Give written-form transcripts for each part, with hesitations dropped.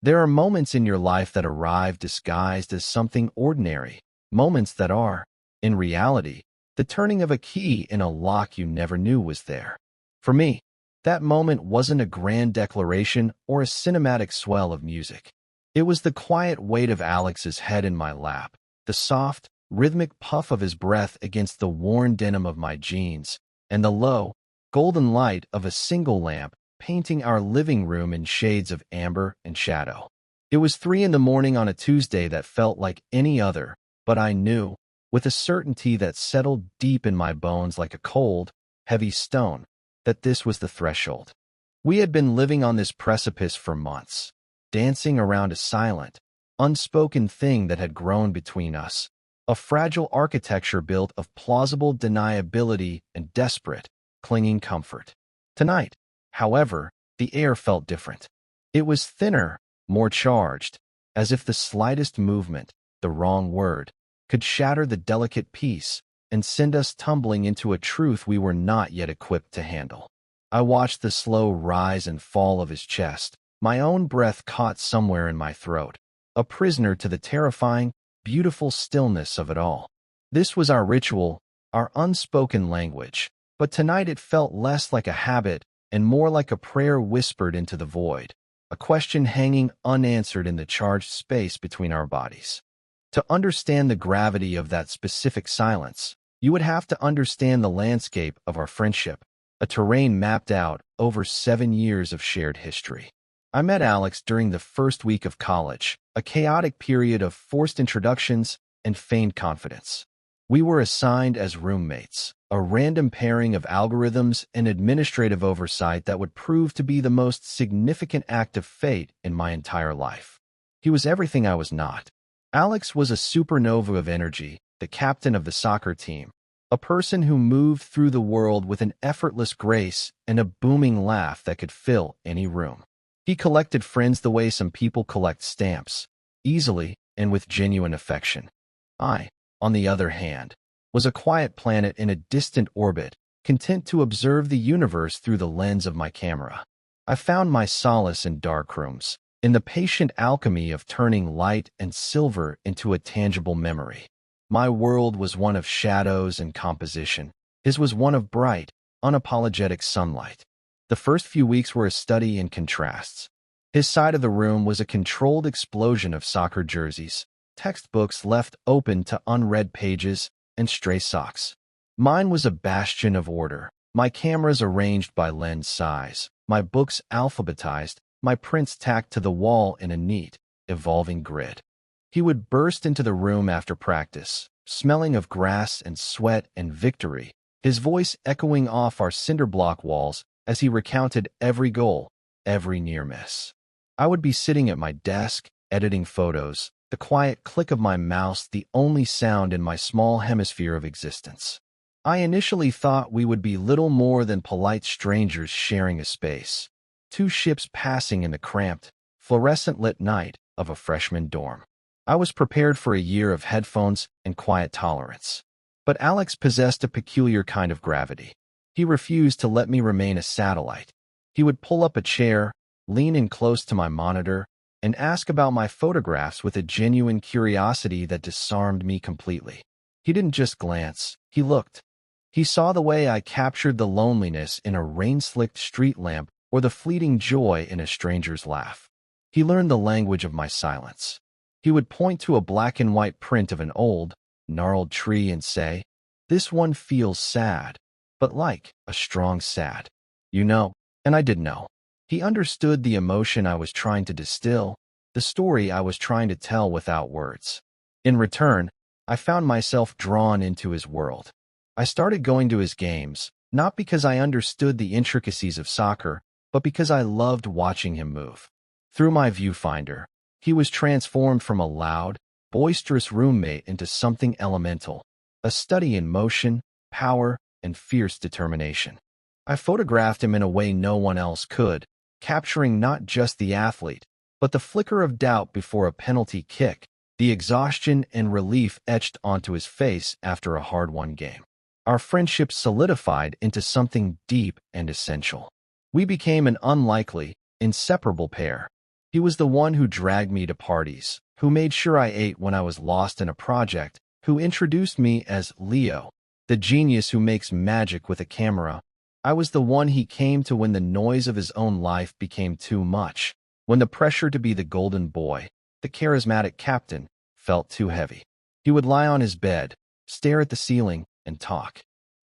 There are moments in your life that arrive disguised as something ordinary, moments that are, in reality, the turning of a key in a lock you never knew was there. For me, that moment wasn't a grand declaration or a cinematic swell of music. It was the quiet weight of Alex's head in my lap, the soft, rhythmic puff of his breath against the worn denim of my jeans, and the low, golden light of a single lamp painting our living room in shades of amber and shadow. It was 3 in the morning on a Tuesday that felt like any other, but I knew, with a certainty that settled deep in my bones like a cold, heavy stone, that this was the threshold. We had been living on this precipice for months, dancing around a silent, unspoken thing that had grown between us, a fragile architecture built of plausible deniability and desperate, clinging comfort. Tonight, however, the air felt different. It was thinner, more charged, as if the slightest movement, the wrong word, could shatter the delicate peace and send us tumbling into a truth we were not yet equipped to handle. I watched the slow rise and fall of his chest, my own breath caught somewhere in my throat, a prisoner to the terrifying, beautiful stillness of it all. This was our ritual, our unspoken language, but tonight it felt less like a habit and more like a prayer whispered into the void, a question hanging unanswered in the charged space between our bodies. To understand the gravity of that specific silence, you would have to understand the landscape of our friendship, a terrain mapped out over 7 years of shared history. I met Alex during the first week of college, a chaotic period of forced introductions and feigned confidence. We were assigned as roommates, a random pairing of algorithms and administrative oversight that would prove to be the most significant act of fate in my entire life. He was everything I was not. Alex was a supernova of energy, the captain of the soccer team, a person who moved through the world with an effortless grace and a booming laugh that could fill any room. He collected friends the way some people collect stamps, easily and with genuine affection. I, on the other hand, was a quiet planet in a distant orbit, content to observe the universe through the lens of my camera. I found my solace in dark rooms, in the patient alchemy of turning light and silver into a tangible memory. My world was one of shadows and composition. His was one of bright, unapologetic sunlight. The first few weeks were a study in contrasts. His side of the room was a controlled explosion of soccer jerseys, textbooks left open to unread pages, and stray socks. Mine was a bastion of order, my cameras arranged by lens size, my books alphabetized, my prints tacked to the wall in a neat, evolving grid. He would burst into the room after practice, smelling of grass and sweat and victory, his voice echoing off our cinder block walls as he recounted every goal, every near miss. I would be sitting at my desk, editing photos, the quiet click of my mouse the only sound in my small hemisphere of existence. I initially thought we would be little more than polite strangers sharing a space, 2 ships passing in the cramped, fluorescent-lit night of a freshman dorm. I was prepared for a year of headphones and quiet tolerance. But Alex possessed a peculiar kind of gravity. He refused to let me remain a satellite. He would pull up a chair, lean in close to my monitor, and ask about my photographs with a genuine curiosity that disarmed me completely. He didn't just glance, he looked. He saw the way I captured the loneliness in a rain-slicked street lamp or the fleeting joy in a stranger's laugh. He learned the language of my silence. He would point to a black and white print of an old, gnarled tree and say, "This one feels sad, but like a strong sad. You know," and I did know. He understood the emotion I was trying to distill, the story I was trying to tell without words. In return, I found myself drawn into his world. I started going to his games, not because I understood the intricacies of soccer, but because I loved watching him move. Through my viewfinder, he was transformed from a loud, boisterous roommate into something elemental, a study in motion, power, and fierce determination. I photographed him in a way no one else could, capturing not just the athlete, but the flicker of doubt before a penalty kick, the exhaustion and relief etched onto his face after a hard-won game. Our friendship solidified into something deep and essential. We became an unlikely, inseparable pair. He was the one who dragged me to parties, who made sure I ate when I was lost in a project, who introduced me as Leo, the genius who makes magic with a camera. I was the one he came to when the noise of his own life became too much, when the pressure to be the golden boy, the charismatic captain, felt too heavy. He would lie on his bed, stare at the ceiling, and talk.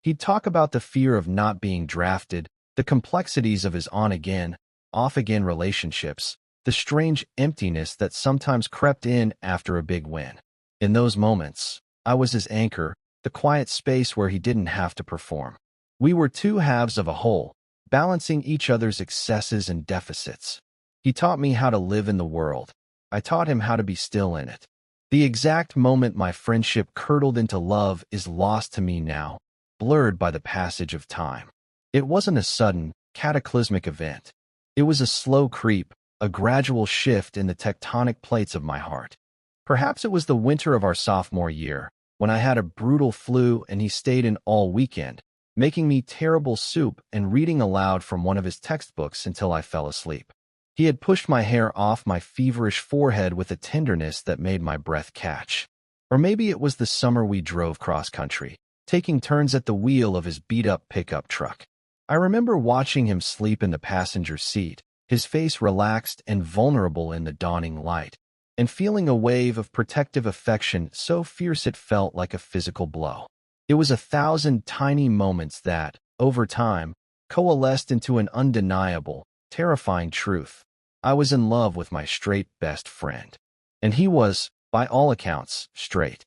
He'd talk about the fear of not being drafted, the complexities of his on-again, off-again relationships, the strange emptiness that sometimes crept in after a big win. In those moments, I was his anchor, the quiet space where he didn't have to perform. We were two halves of a whole, balancing each other's excesses and deficits. He taught me how to live in the world. I taught him how to be still in it. The exact moment my friendship curdled into love is lost to me now, blurred by the passage of time. It wasn't a sudden, cataclysmic event. It was a slow creep, a gradual shift in the tectonic plates of my heart. Perhaps it was the winter of our sophomore year, when I had a brutal flu and he stayed in all weekend, making me terrible soup and reading aloud from one of his textbooks until I fell asleep. He had pushed my hair off my feverish forehead with a tenderness that made my breath catch. Or maybe it was the summer we drove cross-country, taking turns at the wheel of his beat-up pickup truck. I remember watching him sleep in the passenger seat, his face relaxed and vulnerable in the dawning light, and feeling a wave of protective affection so fierce it felt like a physical blow. It was 1,000 tiny moments that, over time, coalesced into an undeniable, terrifying truth. I was in love with my straight best friend. And he was, by all accounts, straight.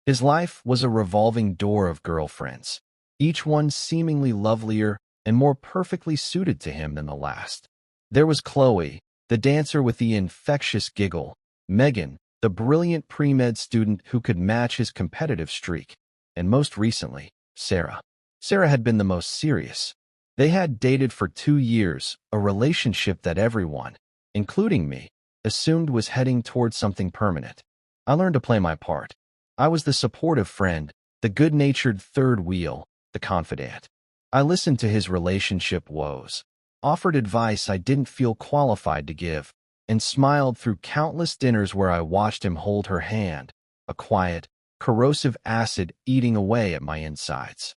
His life was a revolving door of girlfriends, each one seemingly lovelier and more perfectly suited to him than the last. There was Chloe, the dancer with the infectious giggle, Megan, the brilliant pre-med student who could match his competitive streak, and most recently, Sarah. Sarah had been the most serious. They had dated for 2 years, a relationship that everyone, including me, assumed was heading towards something permanent. I learned to play my part. I was the supportive friend, the good-natured third wheel, the confidant. I listened to his relationship woes, offered advice I didn't feel qualified to give, and smiled through countless dinners where I watched him hold her hand, a quiet, corrosive acid eating away at my insides.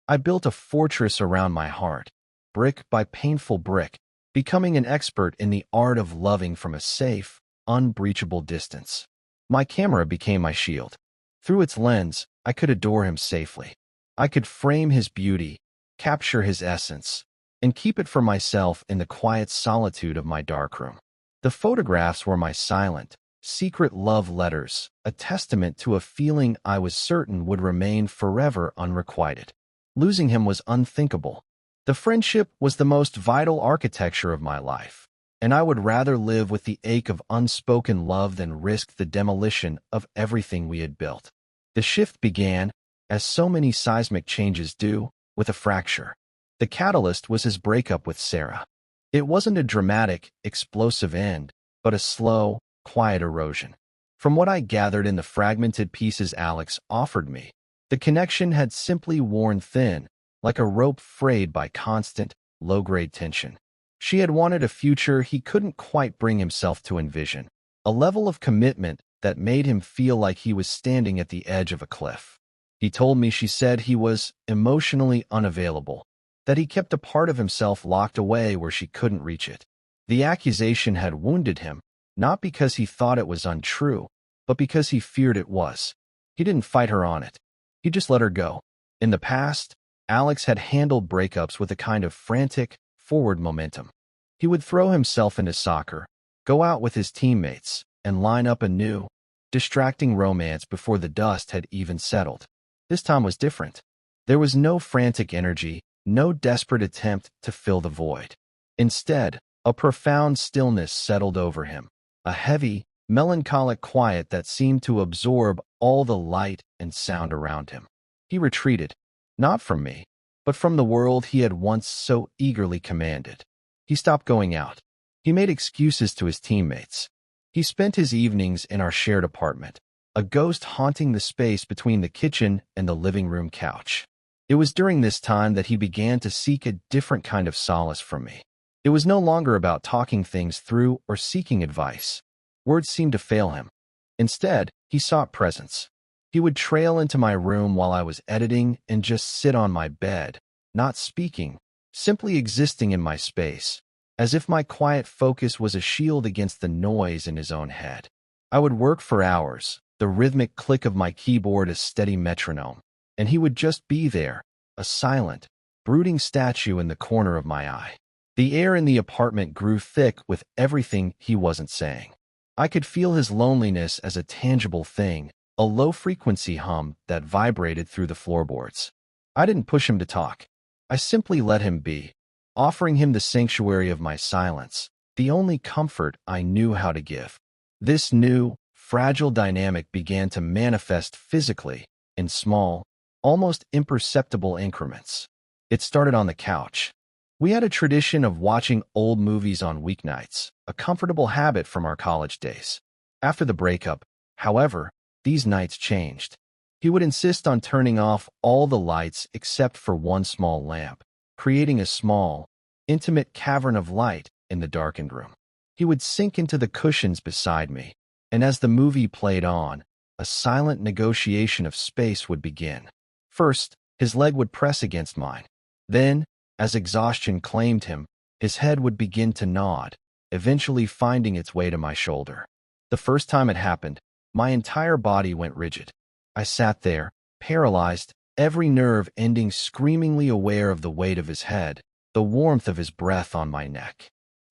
I built a fortress around my heart, brick by painful brick, becoming an expert in the art of loving from a safe, unbreachable distance. My camera became my shield. Through its lens, I could adore him safely. I could frame his beauty, capture his essence, and keep it for myself in the quiet solitude of my darkroom. The photographs were my silent, secret love letters, a testament to a feeling I was certain would remain forever unrequited. Losing him was unthinkable. The friendship was the most vital architecture of my life, and I would rather live with the ache of unspoken love than risk the demolition of everything we had built. The shift began, as so many seismic changes do, with a fracture. The catalyst was his breakup with Sarah. It wasn't a dramatic, explosive end, but a slow, quiet erosion. From what I gathered in the fragmented pieces Alex offered me, the connection had simply worn thin, like a rope frayed by constant, low-grade tension. She had wanted a future he couldn't quite bring himself to envision, a level of commitment that made him feel like he was standing at the edge of a cliff. He told me she said he was emotionally unavailable, that he kept a part of himself locked away where she couldn't reach it. The accusation had wounded him, not because he thought it was untrue, but because he feared it was. He didn't fight her on it. He just let her go. In the past, Alex had handled breakups with a kind of frantic, forward momentum. He would throw himself into soccer, go out with his teammates, and line up a new, distracting romance before the dust had even settled. This time was different. There was no frantic energy, no desperate attempt to fill the void. Instead, a profound stillness settled over him, a heavy, melancholic quiet that seemed to absorb all the light and sound around him. He retreated, not from me, but from the world he had once so eagerly commanded. He stopped going out. He made excuses to his teammates. He spent his evenings in our shared apartment, a ghost haunting the space between the kitchen and the living room couch. It was during this time that he began to seek a different kind of solace from me. It was no longer about talking things through or seeking advice. Words seemed to fail him. Instead, he sought presence. He would trail into my room while I was editing and just sit on my bed, not speaking, simply existing in my space, as if my quiet focus was a shield against the noise in his own head. I would work for hours, the rhythmic click of my keyboard a steady metronome, and he would just be there, a silent, brooding statue in the corner of my eye. The air in the apartment grew thick with everything he wasn't saying. I could feel his loneliness as a tangible thing, a low-frequency hum that vibrated through the floorboards. I didn't push him to talk. I simply let him be, offering him the sanctuary of my silence, the only comfort I knew how to give. This new, fragile dynamic began to manifest physically, in small, almost imperceptible increments. It started on the couch. We had a tradition of watching old movies on weeknights, a comfortable habit from our college days. After the breakup, however, these nights changed. He would insist on turning off all the lights except for one small lamp, creating a small, intimate cavern of light in the darkened room. He would sink into the cushions beside me, and as the movie played on, a silent negotiation of space would begin. First, his leg would press against mine. Then, as exhaustion claimed him, his head would begin to nod, eventually finding its way to my shoulder. The first time it happened, my entire body went rigid. I sat there, paralyzed, every nerve ending screamingly aware of the weight of his head, the warmth of his breath on my neck.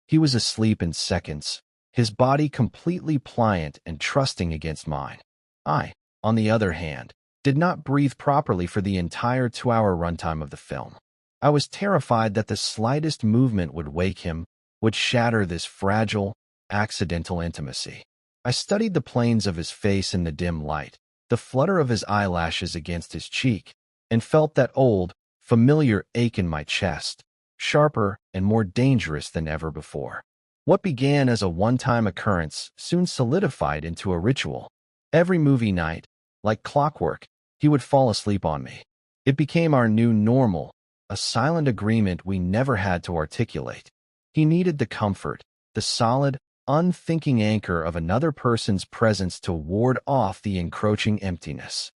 He was asleep in seconds, his body completely pliant and trusting against mine. I, on the other hand, did not breathe properly for the entire 2-hour runtime of the film. I was terrified that the slightest movement would wake him, would shatter this fragile, accidental intimacy. I studied the planes of his face in the dim light, the flutter of his eyelashes against his cheek, and felt that old, familiar ache in my chest, sharper and more dangerous than ever before. What began as a one-time occurrence soon solidified into a ritual. Every movie night, like clockwork, he would fall asleep on me. It became our new normal, a silent agreement we never had to articulate. He needed the comfort, the solid, unthinking anchor of another person's presence to ward off the encroaching emptiness.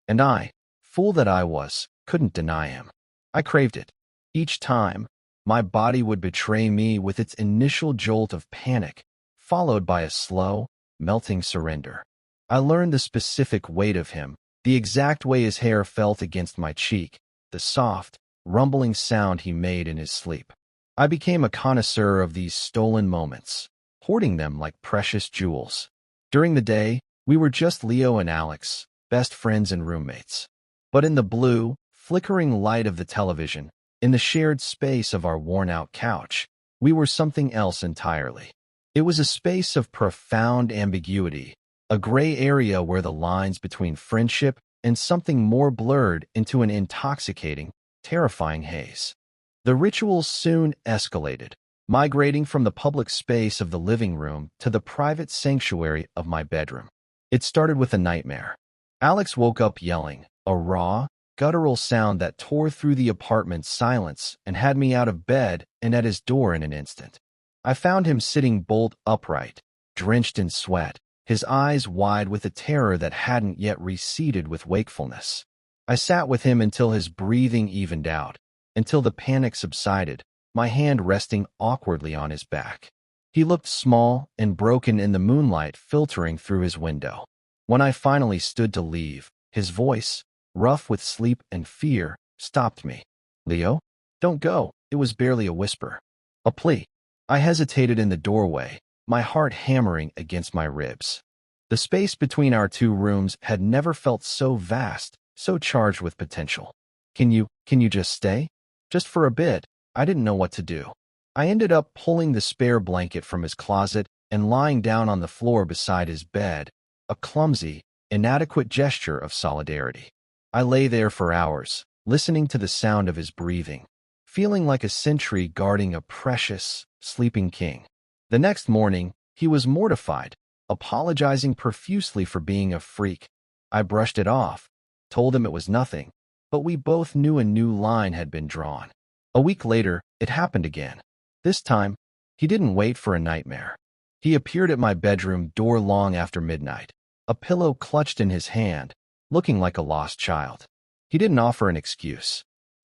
And I, fool that I was, couldn't deny him. I craved it. Each time, my body would betray me with its initial jolt of panic, followed by a slow, melting surrender. I learned the specific weight of him, the exact way his hair felt against my cheek, the soft, rumbling sound he made in his sleep. I became a connoisseur of these stolen moments, hoarding them like precious jewels. During the day, we were just Leo and Alex, best friends and roommates. But in the blue, flickering light of the television, in the shared space of our worn-out couch, we were something else entirely. It was a space of profound ambiguity, a gray area where the lines between friendship and something more blurred into an intoxicating, terrifying haze. The ritual soon escalated, migrating from the public space of the living room to the private sanctuary of my bedroom. It started with a nightmare. Alex woke up yelling, a raw, guttural sound that tore through the apartment's silence and had me out of bed and at his door in an instant. I found him sitting bolt upright, drenched in sweat, his eyes wide with a terror that hadn't yet receded with wakefulness. I sat with him until his breathing evened out, until the panic subsided, my hand resting awkwardly on his back. He looked small and broken in the moonlight filtering through his window. When I finally stood to leave, his voice, rough with sleep and fear, stopped me. "Leo? Don't go." It was barely a whisper. A plea. I hesitated in the doorway, my heart hammering against my ribs. The space between our two rooms had never felt so vast, so charged with potential. Can you just stay? Just for a bit." I didn't know what to do. I ended up pulling the spare blanket from his closet and lying down on the floor beside his bed, a clumsy, inadequate gesture of solidarity. I lay there for hours, listening to the sound of his breathing, feeling like a sentry guarding a precious, sleeping king. The next morning, he was mortified, apologizing profusely for being a freak. I brushed it off, told him it was nothing, but we both knew a new line had been drawn. A week later, it happened again. This time, he didn't wait for a nightmare. He appeared at my bedroom door long after midnight, a pillow clutched in his hand, looking like a lost child. He didn't offer an excuse.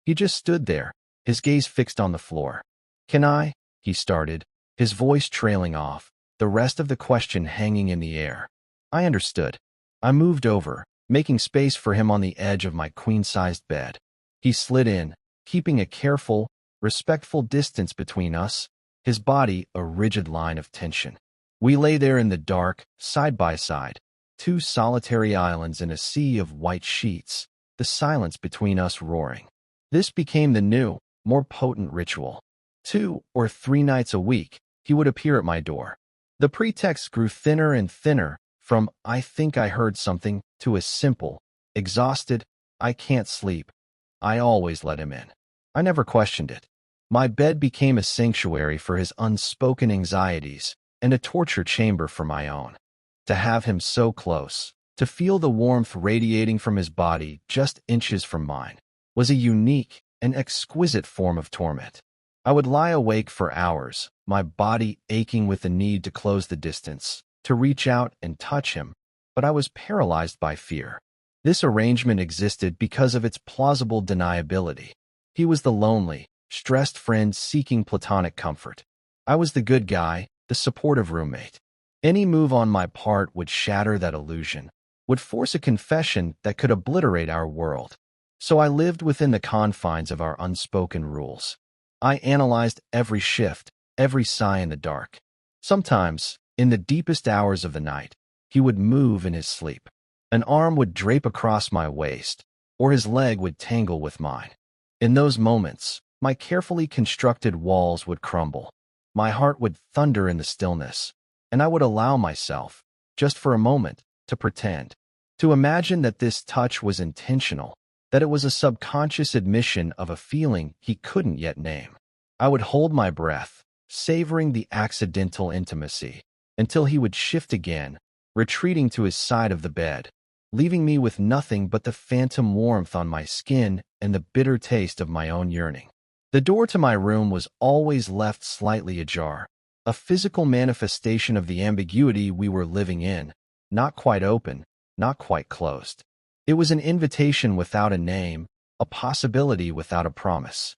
He just stood there, his gaze fixed on the floor. "Can I?" he started, his voice trailing off, the rest of the question hanging in the air. I understood. I moved over, making space for him on the edge of my queen-sized bed. He slid in, keeping a careful, respectful distance between us, his body a rigid line of tension. We lay there in the dark, side by side, two solitary islands in a sea of white sheets, the silence between us roaring. This became the new, more potent ritual. 2 or 3 nights a week, he would appear at my door. The pretext grew thinner and thinner, from "I think I heard something" to a simple, exhausted, "I can't sleep." I always let him in. I never questioned it. My bed became a sanctuary for his unspoken anxieties and a torture chamber for my own. To have him so close, to feel the warmth radiating from his body just inches from mine, was a unique and exquisite form of torment. I would lie awake for hours, my body aching with the need to close the distance, to reach out and touch him, but I was paralyzed by fear. This arrangement existed because of its plausible deniability. He was the lonely, stressed friend seeking platonic comfort. I was the good guy, the supportive roommate. Any move on my part would shatter that illusion, would force a confession that could obliterate our world. So I lived within the confines of our unspoken rules. I analyzed every shift, every sigh in the dark. Sometimes, in the deepest hours of the night, he would move in his sleep. An arm would drape across my waist, or his leg would tangle with mine. In those moments, my carefully constructed walls would crumble. My heart would thunder in the stillness, and I would allow myself, just for a moment, to pretend, to imagine that this touch was intentional, that it was a subconscious admission of a feeling he couldn't yet name. I would hold my breath, savoring the accidental intimacy, until he would shift again, retreating to his side of the bed, leaving me with nothing but the phantom warmth on my skin and the bitter taste of my own yearning. The door to my room was always left slightly ajar, a physical manifestation of the ambiguity we were living in, not quite open, not quite closed. It was an invitation without a name, a possibility without a promise.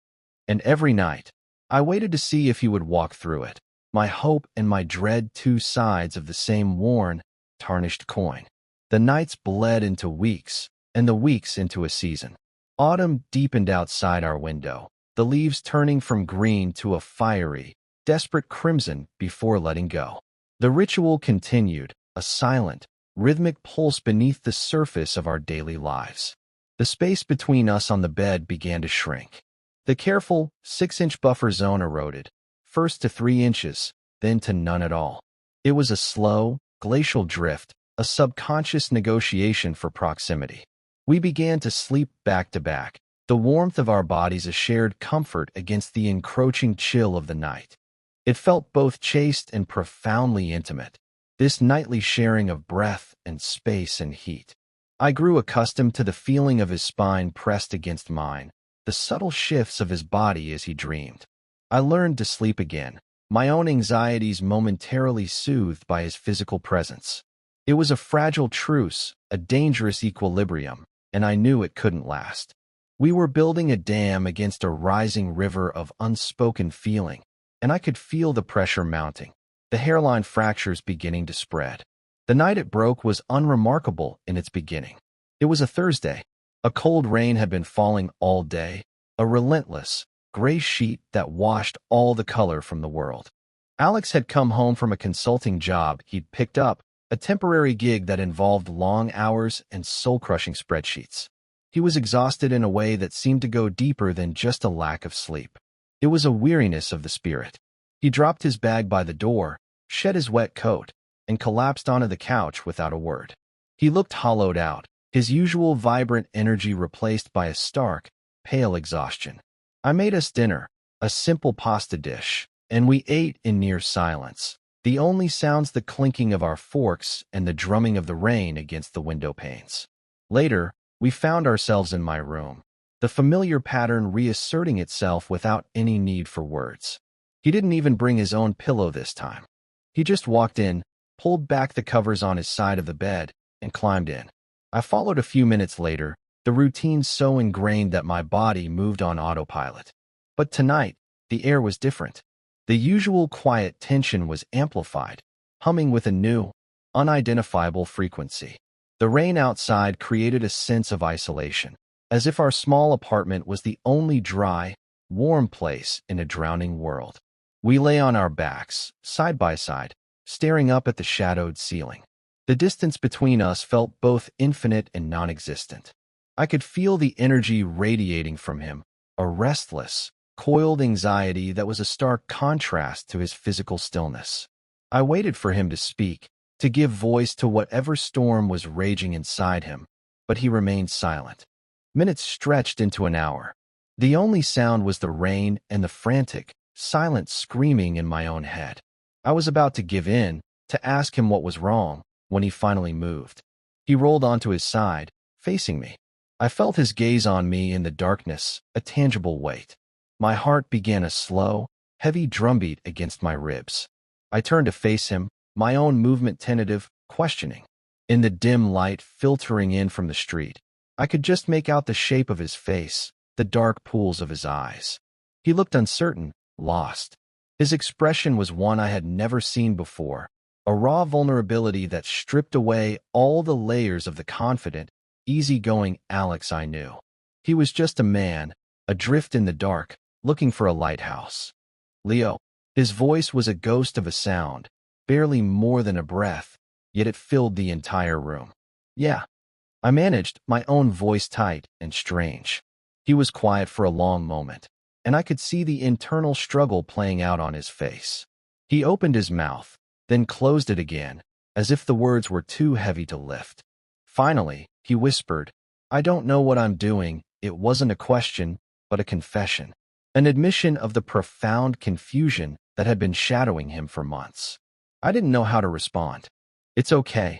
And every night, I waited to see if he would walk through it, my hope and my dread, two sides of the same worn, tarnished coin. The nights bled into weeks, and the weeks into a season. Autumn deepened outside our window, the leaves turning from green to a fiery, desperate crimson before letting go. The ritual continued, a silent, rhythmic pulse beneath the surface of our daily lives. The space between us on the bed began to shrink. The careful 6-inch buffer zone eroded, first to 3 inches, then to none at all. It was a slow, glacial drift, a subconscious negotiation for proximity. We began to sleep back to back, the warmth of our bodies a shared comfort against the encroaching chill of the night. It felt both chaste and profoundly intimate, this nightly sharing of breath and space and heat. I grew accustomed to the feeling of his spine pressed against mine, the subtle shifts of his body as he dreamed. I learned to sleep again, my own anxieties momentarily soothed by his physical presence. It was a fragile truce, a dangerous equilibrium, and I knew it couldn't last. We were building a dam against a rising river of unspoken feeling, and I could feel the pressure mounting, the hairline fractures beginning to spread. The night it broke was unremarkable in its beginning. It was a Thursday. A cold rain had been falling all day, a relentless, gray sheet that washed all the color from the world. Alex had come home from a consulting job he'd picked up, a temporary gig that involved long hours and soul-crushing spreadsheets. He was exhausted in a way that seemed to go deeper than just a lack of sleep. It was a weariness of the spirit. He dropped his bag by the door, shed his wet coat, and collapsed onto the couch without a word. He looked hollowed out, his usual vibrant energy replaced by a stark, pale exhaustion. I made us dinner, a simple pasta dish, and we ate in near silence, the only sounds the clinking of our forks and the drumming of the rain against the window panes. Later, we found ourselves in my room, the familiar pattern reasserting itself without any need for words. He didn't even bring his own pillow this time. He just walked in, pulled back the covers on his side of the bed, and climbed in. I followed a few minutes later, the routine so ingrained that my body moved on autopilot. But tonight, the air was different. The usual quiet tension was amplified, humming with a new, unidentifiable frequency. The rain outside created a sense of isolation, as if our small apartment was the only dry, warm place in a drowning world. We lay on our backs, side by side, staring up at the shadowed ceiling. The distance between us felt both infinite and non-existent. I could feel the energy radiating from him, a restless, coiled anxiety that was a stark contrast to his physical stillness. I waited for him to speak, to give voice to whatever storm was raging inside him, but he remained silent. Minutes stretched into an hour. The only sound was the rain and the frantic, silent screaming in my own head. I was about to give in, to ask him what was wrong, when he finally moved. He rolled onto his side, facing me. I felt his gaze on me in the darkness, a tangible weight. My heart began a slow, heavy drumbeat against my ribs. I turned to face him, my own movement tentative, questioning. In the dim light filtering in from the street, I could just make out the shape of his face, the dark pools of his eyes. He looked uncertain, lost. His expression was one I had never seen before, a raw vulnerability that stripped away all the layers of the confident, easygoing Alex I knew. He was just a man, adrift in the dark, looking for a lighthouse. Leo. His voice was a ghost of a sound, barely more than a breath, yet it filled the entire room. Yeah. I managed, my own voice tight and strange. He was quiet for a long moment, and I could see the internal struggle playing out on his face. He opened his mouth, then closed it again, as if the words were too heavy to lift. Finally, he whispered, "I don't know what I'm doing." It wasn't a question, but a confession. An admission of the profound confusion that had been shadowing him for months. I didn't know how to respond. "It's okay,"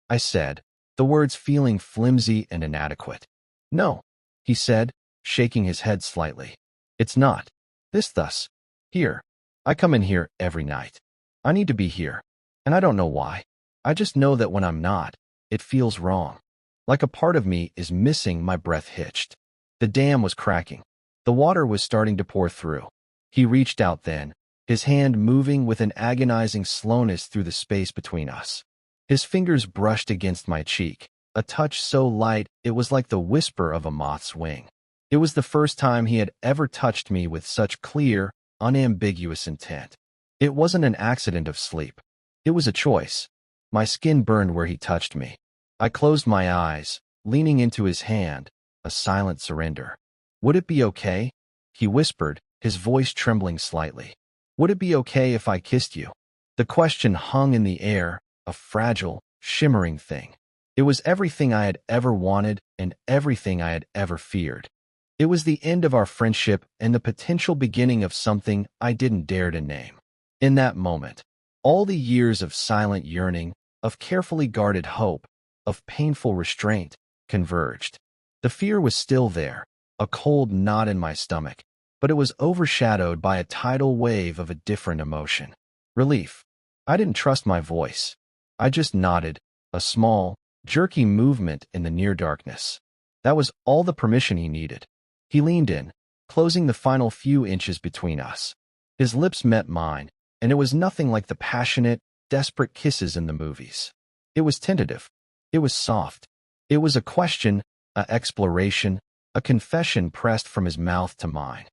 I said, the words feeling flimsy and inadequate. "No," he said, shaking his head slightly. "It's not. Thus. Here. I come in here every night. I need to be here. And I don't know why. I just know that when I'm not, it feels wrong. Like a part of me is missing." My breath hitched. The dam was cracking. The water was starting to pour through. He reached out then, his hand moving with an agonizing slowness through the space between us. His fingers brushed against my cheek, a touch so light it was like the whisper of a moth's wing. It was the first time he had ever touched me with such clear, unambiguous intent. It wasn't an accident of sleep. It was a choice. My skin burned where he touched me. I closed my eyes, leaning into his hand, a silent surrender. "Would it be okay?" he whispered, his voice trembling slightly. "Would it be okay if I kissed you?" The question hung in the air, a fragile, shimmering thing. It was everything I had ever wanted and everything I had ever feared. It was the end of our friendship and the potential beginning of something I didn't dare to name. In that moment, all the years of silent yearning, of carefully guarded hope, of painful restraint, converged. The fear was still there, a cold knot in my stomach, but it was overshadowed by a tidal wave of a different emotion. Relief. I didn't trust my voice. I just nodded, a small, jerky movement in the near darkness. That was all the permission he needed. He leaned in, closing the final few inches between us. His lips met mine, and it was nothing like the passionate, desperate kisses in the movies. It was tentative. It was soft. It was a question, an exploration, a confession pressed from his mouth to mine.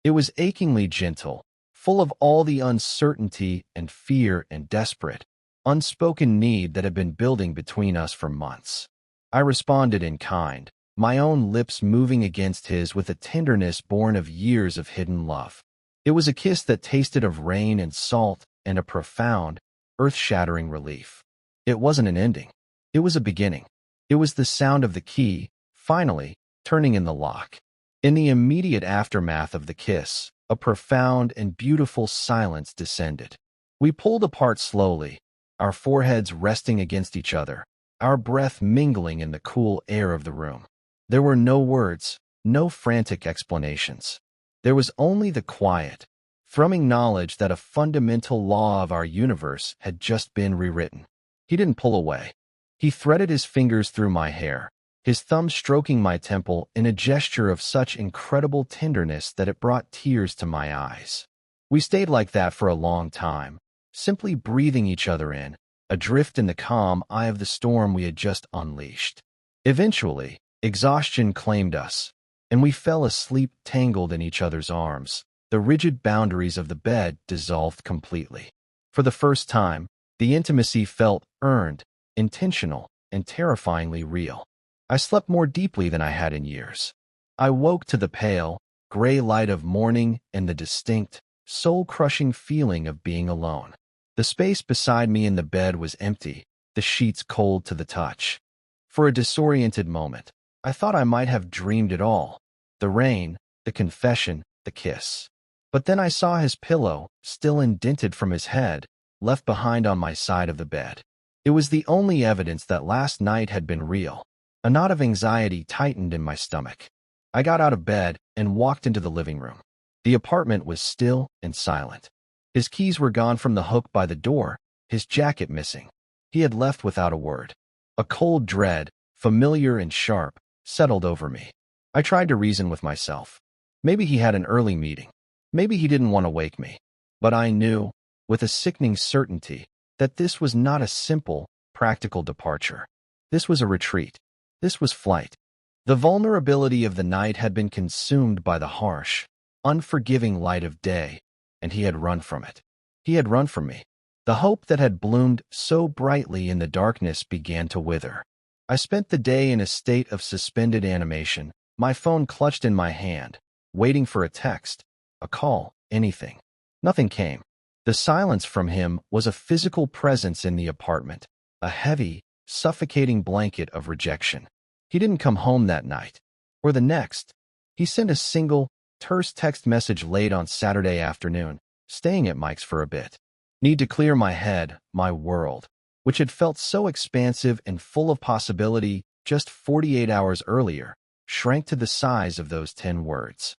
It was achingly gentle, full of all the uncertainty and fear and desperate, unspoken need that had been building between us for months. I responded in kind, my own lips moving against his with a tenderness born of years of hidden love. It was a kiss that tasted of rain and salt and a profound, earth-shattering relief. It wasn't an ending. It was a beginning. It was the sound of the key, finally, turning in the lock. In the immediate aftermath of the kiss, a profound and beautiful silence descended. We pulled apart slowly, our foreheads resting against each other, our breath mingling in the cool air of the room. There were no words, no frantic explanations. There was only the quiet, thrumming knowledge that a fundamental law of our universe had just been rewritten. He didn't pull away. He threaded his fingers through my hair, his thumb stroking my temple in a gesture of such incredible tenderness that it brought tears to my eyes. We stayed like that for a long time, simply breathing each other in, adrift in the calm eye of the storm we had just unleashed. Eventually, exhaustion claimed us, and we fell asleep tangled in each other's arms. The rigid boundaries of the bed dissolved completely. For the first time, the intimacy felt earned, intentional, and terrifyingly real. I slept more deeply than I had in years. I woke to the pale, gray light of morning and the distinct, soul-crushing feeling of being alone. The space beside me in the bed was empty, the sheets cold to the touch. For a disoriented moment, I thought I might have dreamed it all. The rain, the confession, the kiss. But then I saw his pillow, still indented from his head, left behind on my side of the bed. It was the only evidence that last night had been real. A knot of anxiety tightened in my stomach. I got out of bed and walked into the living room. The apartment was still and silent. His keys were gone from the hook by the door, his jacket missing. He had left without a word. A cold dread, familiar and sharp, settled over me. I tried to reason with myself. Maybe he had an early meeting. Maybe he didn't want to wake me. But I knew, with a sickening certainty, that this was not a simple, practical departure. This was a retreat. This was flight. The vulnerability of the night had been consumed by the harsh, unforgiving light of day, and he had run from it. He had run from me. The hope that had bloomed so brightly in the darkness began to wither. I spent the day in a state of suspended animation, my phone clutched in my hand, waiting for a text, a call, anything. Nothing came. The silence from him was a physical presence in the apartment, a heavy, suffocating blanket of rejection. He didn't come home that night, or the next. He sent a single, terse text message late on Saturday afternoon, staying at Mike's for a bit. Need to clear my head, my world, which had felt so expansive and full of possibility just 48 hours earlier, shrank to the size of those 10 words.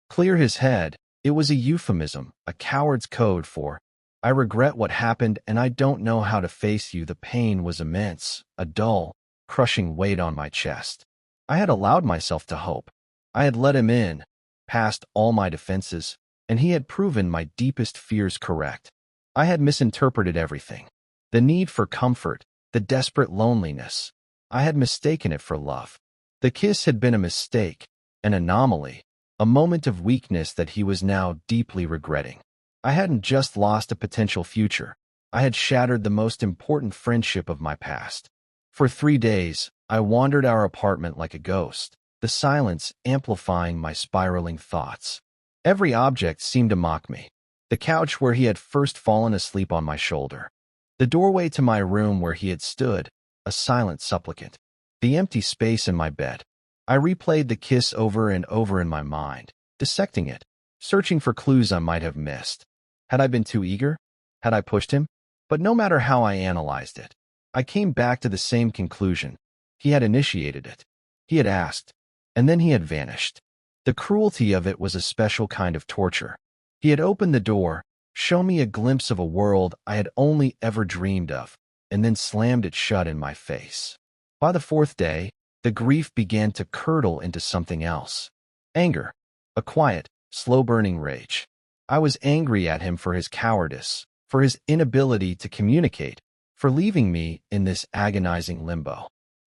Clear his head. It was a euphemism, a coward's code for, I regret what happened and I don't know how to face you. The pain was immense, a dull, crushing weight on my chest. I had allowed myself to hope. I had let him in, past all my defenses, and he had proven my deepest fears correct. I had misinterpreted everything. The need for comfort, the desperate loneliness. I had mistaken it for love. The kiss had been a mistake, an anomaly, a moment of weakness that he was now deeply regretting. I hadn't just lost a potential future. I had shattered the most important friendship of my past. For 3 days, I wandered our apartment like a ghost, the silence amplifying my spiraling thoughts. Every object seemed to mock me. The couch where he had first fallen asleep on my shoulder. The doorway to my room where he had stood, a silent supplicant. The empty space in my bed. I replayed the kiss over and over in my mind, dissecting it, searching for clues I might have missed. Had I been too eager? Had I pushed him? But no matter how I analyzed it, I came back to the same conclusion. He had initiated it. He had asked, and then he had vanished. The cruelty of it was a special kind of torture. He had opened the door, shown me a glimpse of a world I had only ever dreamed of, and then slammed it shut in my face. By the 4th day, the grief began to curdle into something else. Anger. A quiet, slow-burning rage. I was angry at him for his cowardice, for his inability to communicate, for leaving me in this agonizing limbo.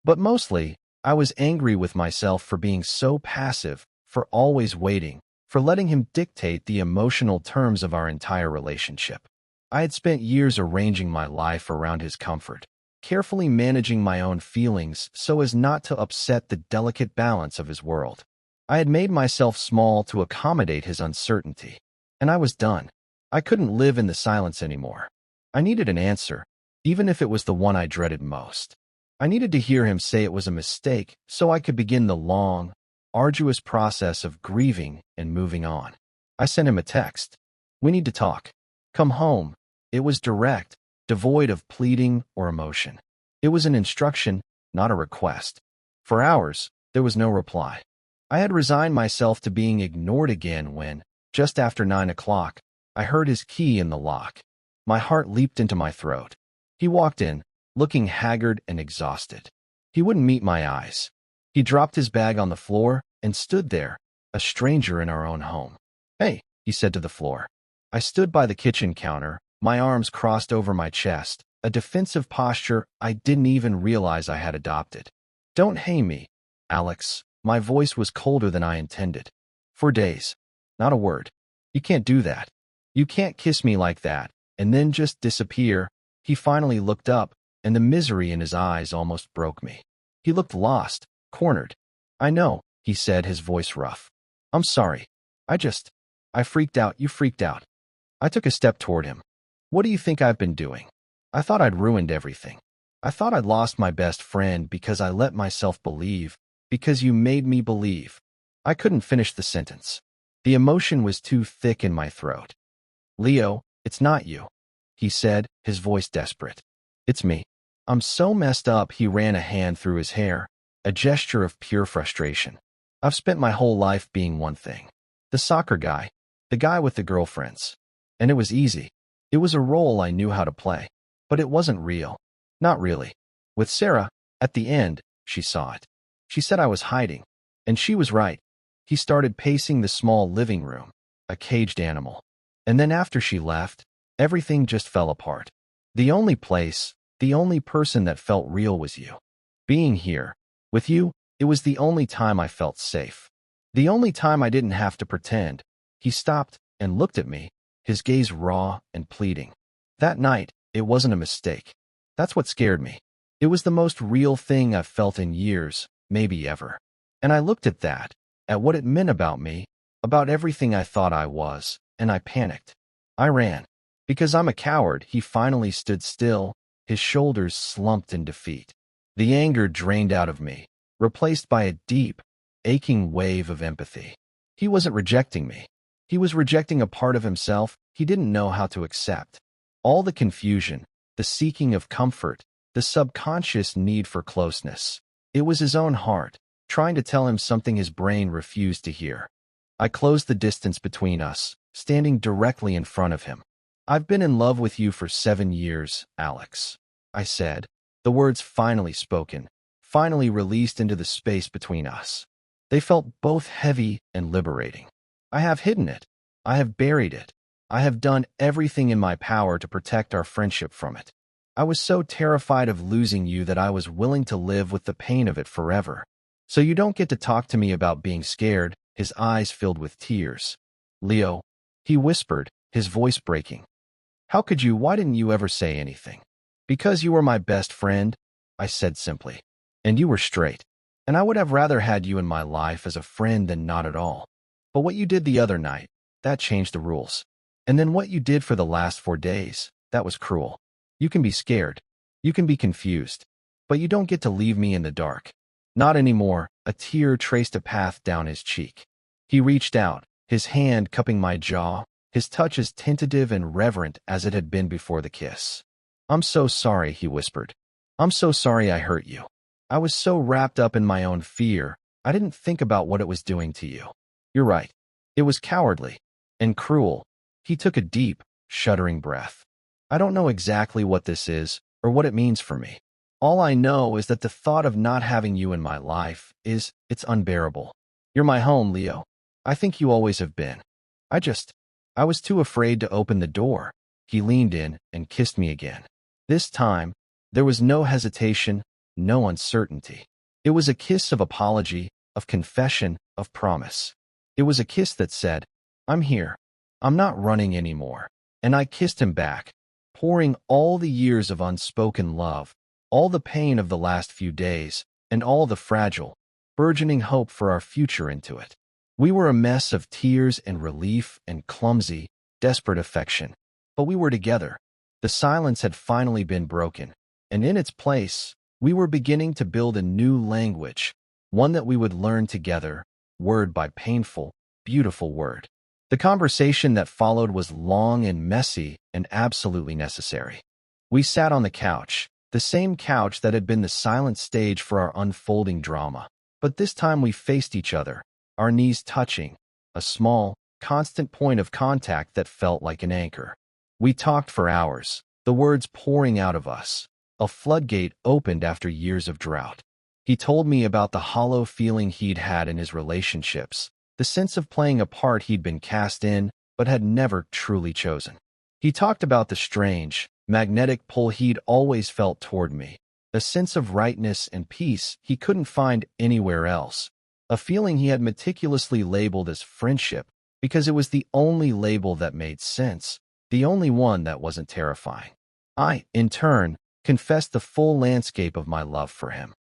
But mostly, I was angry with myself for being so passive, for always waiting, for letting him dictate the emotional terms of our entire relationship. I had spent years arranging my life around his comfort, carefully managing my own feelings so as not to upset the delicate balance of his world. I had made myself small to accommodate his uncertainty, and I was done. I couldn't live in the silence anymore. I needed an answer, even if it was the one I dreaded most. I needed to hear him say it was a mistake so I could begin the long, arduous process of grieving and moving on. I sent him a text. We need to talk. Come home. It was direct, devoid of pleading or emotion. It was an instruction, not a request. For hours, there was no reply. I had resigned myself to being ignored again when, just after 9 o'clock, I heard his key in the lock. My heart leaped into my throat. He walked in, looking haggard and exhausted. He wouldn't meet my eyes. He dropped his bag on the floor and stood there, a stranger in our own home. "Hey," he said to the floor. I stood by the kitchen counter, my arms crossed over my chest, a defensive posture I didn't even realize I had adopted. "Don't hate me, Alex." My voice was colder than I intended. "For days. Not a word. You can't do that. You can't kiss me like that, and then just disappear." He finally looked up, and the misery in his eyes almost broke me. He looked lost, cornered. "I know," he said, his voice rough. "I'm sorry. I freaked out. You freaked out." I took a step toward him. "What do you think I've been doing? I thought I'd ruined everything. I thought I'd lost my best friend because I let myself believe, because you made me believe." I couldn't finish the sentence. The emotion was too thick in my throat. "Leo, it's not you," he said, his voice desperate. "It's me. I'm so messed up." He ran a hand through his hair, a gesture of pure frustration. "I've spent my whole life being one thing. The soccer guy, the guy with the girlfriends. And it was easy. It was a role I knew how to play. But it wasn't real. Not really. With Sarah, at the end, she saw it. She said I was hiding. And she was right." He started pacing the small living room, a caged animal. "And then after she left, everything just fell apart. The only place, the only person that felt real was you. Being here, with you, it was the only time I felt safe. The only time I didn't have to pretend." He stopped and looked at me, his gaze raw and pleading. "That night, it wasn't a mistake. That's what scared me. It was the most real thing I've felt in years, maybe ever." And I looked at that, at what it meant about me, about everything I thought I was, and I panicked. I ran. Because I'm a coward. He finally stood still, his shoulders slumped in defeat. The anger drained out of me, replaced by a deep, aching wave of empathy. He wasn't rejecting me. He was rejecting a part of himself he didn't know how to accept. All the confusion, the seeking of comfort, the subconscious need for closeness. It was his own heart, trying to tell him something his brain refused to hear. I closed the distance between us, standing directly in front of him. "I've been in love with you for 7 years, Alex," I said, the words finally spoken, finally released into the space between us. They felt both heavy and liberating. I have hidden it. I have buried it. I have done everything in my power to protect our friendship from it. I was so terrified of losing you that I was willing to live with the pain of it forever. So you don't get to talk to me about being scared." His eyes filled with tears. "Leo," he whispered, his voice breaking. "How could you? Why didn't you ever say anything?" "Because you were my best friend," I said simply. "And you were straight. And I would have rather had you in my life as a friend than not at all. But what you did the other night, that changed the rules. And then what you did for the last 4 days, that was cruel. You can be scared. You can be confused. But you don't get to leave me in the dark. Not anymore." A tear traced a path down his cheek. He reached out, his hand cupping my jaw, his touch as tentative and reverent as it had been before the kiss. "I'm so sorry," he whispered. "I'm so sorry I hurt you. I was so wrapped up in my own fear, I didn't think about what it was doing to you. You're right. It was cowardly and cruel." He took a deep, shuddering breath. "I don't know exactly what this is or what it means for me. All I know is that the thought of not having you in my life it's unbearable. You're my home, Leo. I think you always have been. I was too afraid to open the door." He leaned in and kissed me again. This time, there was no hesitation, no uncertainty. It was a kiss of apology, of confession, of promise. It was a kiss that said, "I'm here. I'm not running anymore." And I kissed him back, pouring all the years of unspoken love, all the pain of the last few days, and all the fragile, burgeoning hope for our future into it. We were a mess of tears and relief and clumsy, desperate affection. But we were together. The silence had finally been broken, and in its place, we were beginning to build a new language, one that we would learn together, word by painful, beautiful word. The conversation that followed was long and messy and absolutely necessary. We sat on the couch, the same couch that had been the silent stage for our unfolding drama. But this time we faced each other, our knees touching, a small, constant point of contact that felt like an anchor. We talked for hours, the words pouring out of us. A floodgate opened after years of drought. He told me about the hollow feeling he'd had in his relationships, the sense of playing a part he'd been cast in but had never truly chosen. He talked about the strange, magnetic pull he'd always felt toward me, a sense of rightness and peace he couldn't find anywhere else, a feeling he had meticulously labeled as friendship because it was the only label that made sense, the only one that wasn't terrifying. I, in turn, confessed the full landscape of my love for him.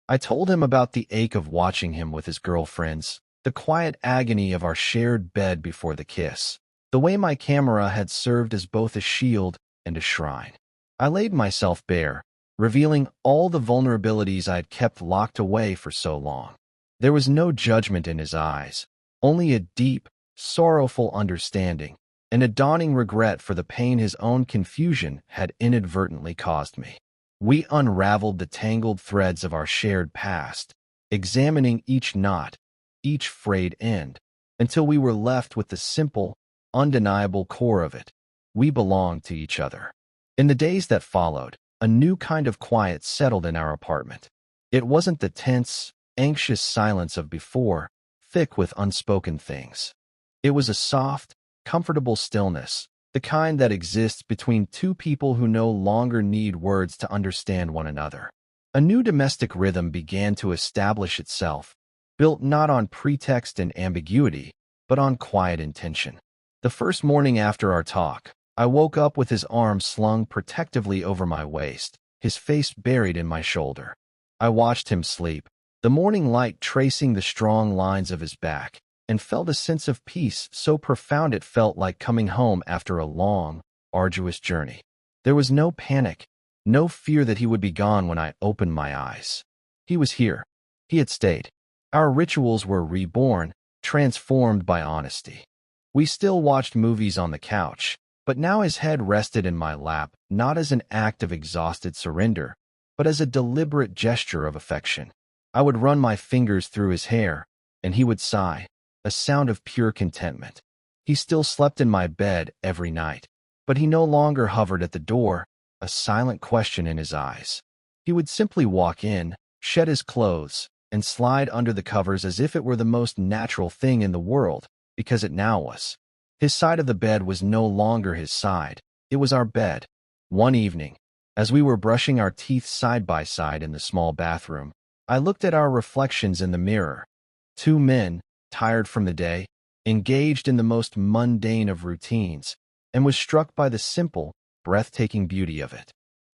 I told him about the ache of watching him with his girlfriends, the quiet agony of our shared bed before the kiss, the way my camera had served as both a shield and a shrine. I laid myself bare, revealing all the vulnerabilities I had kept locked away for so long. There was no judgment in his eyes, only a deep, sorrowful understanding, and a dawning regret for the pain his own confusion had inadvertently caused me. We unraveled the tangled threads of our shared past, examining each knot, each frayed end, until we were left with the simple, undeniable core of it. We belonged to each other. In the days that followed, a new kind of quiet settled in our apartment. It wasn't the tense, anxious silence of before, thick with unspoken things. It was a soft, comfortable stillness, the kind that exists between two people who no longer need words to understand one another. A new domestic rhythm began to establish itself, built not on pretext and ambiguity, but on quiet intention. The first morning after our talk, I woke up with his arm slung protectively over my waist, his face buried in my shoulder. I watched him sleep, the morning light tracing the strong lines of his back, and felt a sense of peace so profound it felt like coming home after a long, arduous journey. There was no panic, no fear that he would be gone when I opened my eyes. He was here. He had stayed. Our rituals were reborn, transformed by honesty. We still watched movies on the couch, but now his head rested in my lap, not as an act of exhausted surrender, but as a deliberate gesture of affection. I would run my fingers through his hair, and he would sigh, a sound of pure contentment. He still slept in my bed every night, but he no longer hovered at the door, a silent question in his eyes. He would simply walk in, shed his clothes, and slide under the covers as if it were the most natural thing in the world, because it now was. His side of the bed was no longer his side, it was our bed. One evening, as we were brushing our teeth side by side in the small bathroom, I looked at our reflections in the mirror. Two men, tired from the day, engaged in the most mundane of routines, and was struck by the simple, breathtaking beauty of it.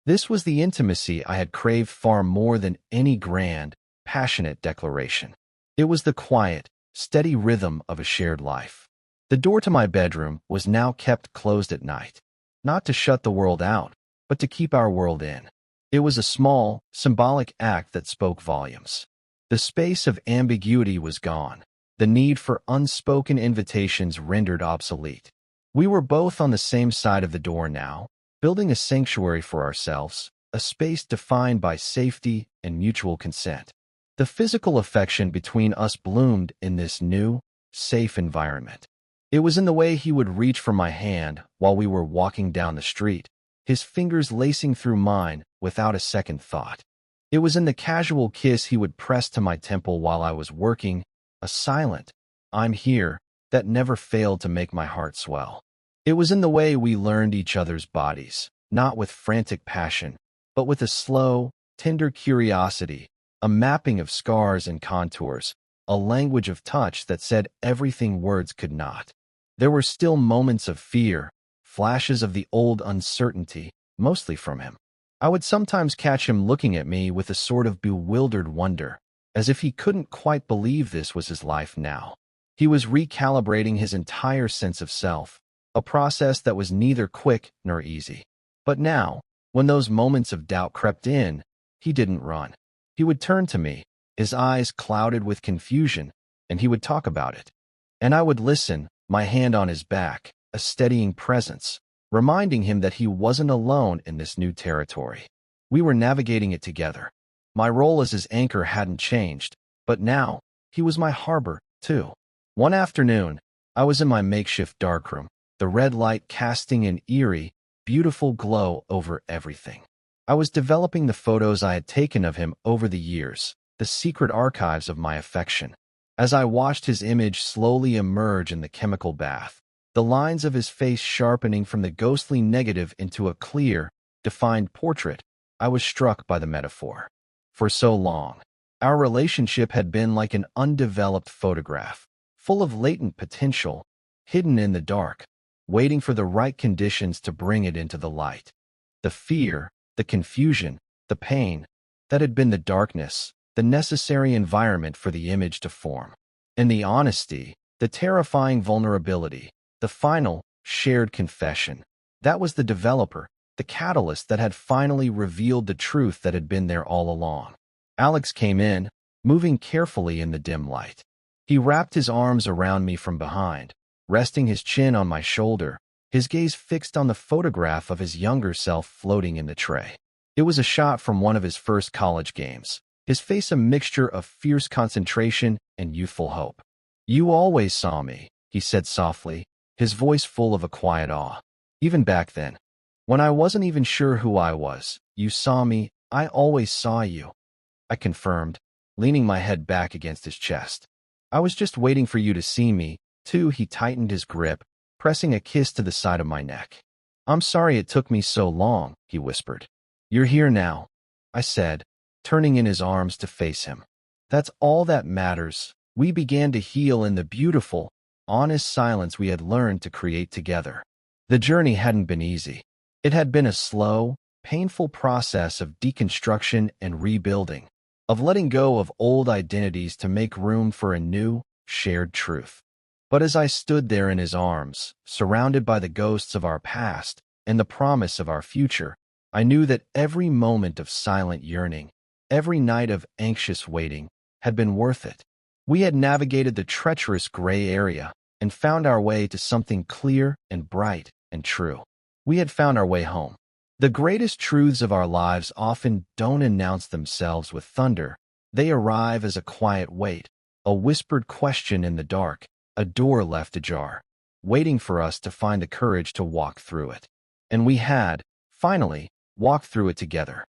This was the intimacy I had craved far more than any grand, passionate declaration. It was the quiet, steady rhythm of a shared life. The door to my bedroom was now kept closed at night, not to shut the world out, but to keep our world in. It was a small, symbolic act that spoke volumes. The space of ambiguity was gone, the need for unspoken invitations rendered obsolete. We were both on the same side of the door now, building a sanctuary for ourselves, a space defined by safety and mutual consent. The physical affection between us bloomed in this new, safe environment. It was in the way he would reach for my hand while we were walking down the street, his fingers lacing through mine without a second thought. It was in the casual kiss he would press to my temple while I was working, a silent, "I'm here," that never failed to make my heart swell. It was in the way we learned each other's bodies, not with frantic passion, but with a slow, tender curiosity, a mapping of scars and contours, a language of touch that said everything words could not. There were still moments of fear, flashes of the old uncertainty, mostly from him. I would sometimes catch him looking at me with a sort of bewildered wonder, as if he couldn't quite believe this was his life now. He was recalibrating his entire sense of self, a process that was neither quick nor easy. But now, when those moments of doubt crept in, he didn't run. He would turn to me, his eyes clouded with confusion, and he would talk about it. And I would listen, my hand on his back, a steadying presence, reminding him that he wasn't alone in this new territory. We were navigating it together. My role as his anchor hadn't changed, but now, he was my harbor, too. One afternoon, I was in my makeshift darkroom, the red light casting an eerie, beautiful glow over everything. I was developing the photos I had taken of him over the years, the secret archives of my affection. As I watched his image slowly emerge in the chemical bath, the lines of his face sharpening from the ghostly negative into a clear, defined portrait, I was struck by the metaphor. For so long, our relationship had been like an undeveloped photograph, full of latent potential, hidden in the dark, waiting for the right conditions to bring it into the light. The fear, the confusion, the pain, that had been the darkness, the necessary environment for the image to form. And the honesty, the terrifying vulnerability, the final, shared confession. That was the developer, the catalyst that had finally revealed the truth that had been there all along. Alex came in, moving carefully in the dim light. He wrapped his arms around me from behind, resting his chin on my shoulder, his gaze fixed on the photograph of his younger self floating in the tray. It was a shot from one of his first college games, his face a mixture of fierce concentration and youthful hope. "You always saw me," he said softly, his voice full of a quiet awe. "Even back then, when I wasn't even sure who I was, you saw me. I always saw you," I confirmed, leaning my head back against his chest. "I was just waiting for you to see me, too." He tightened his grip, pressing a kiss to the side of my neck. "I'm sorry it took me so long," he whispered. "You're here now," I said, turning in his arms to face him. "That's all that matters." We began to heal in the beautiful, honest silence we had learned to create together. The journey hadn't been easy. It had been a slow, painful process of deconstruction and rebuilding, of letting go of old identities to make room for a new, shared truth. But as I stood there in his arms, surrounded by the ghosts of our past and the promise of our future, I knew that every moment of silent yearning, every night of anxious waiting, had been worth it. We had navigated the treacherous gray area and found our way to something clear and bright and true. We had found our way home. The greatest truths of our lives often don't announce themselves with thunder. They arrive as a quiet wait, a whispered question in the dark, a door left ajar, waiting for us to find the courage to walk through it. And we had, finally, walked through it together.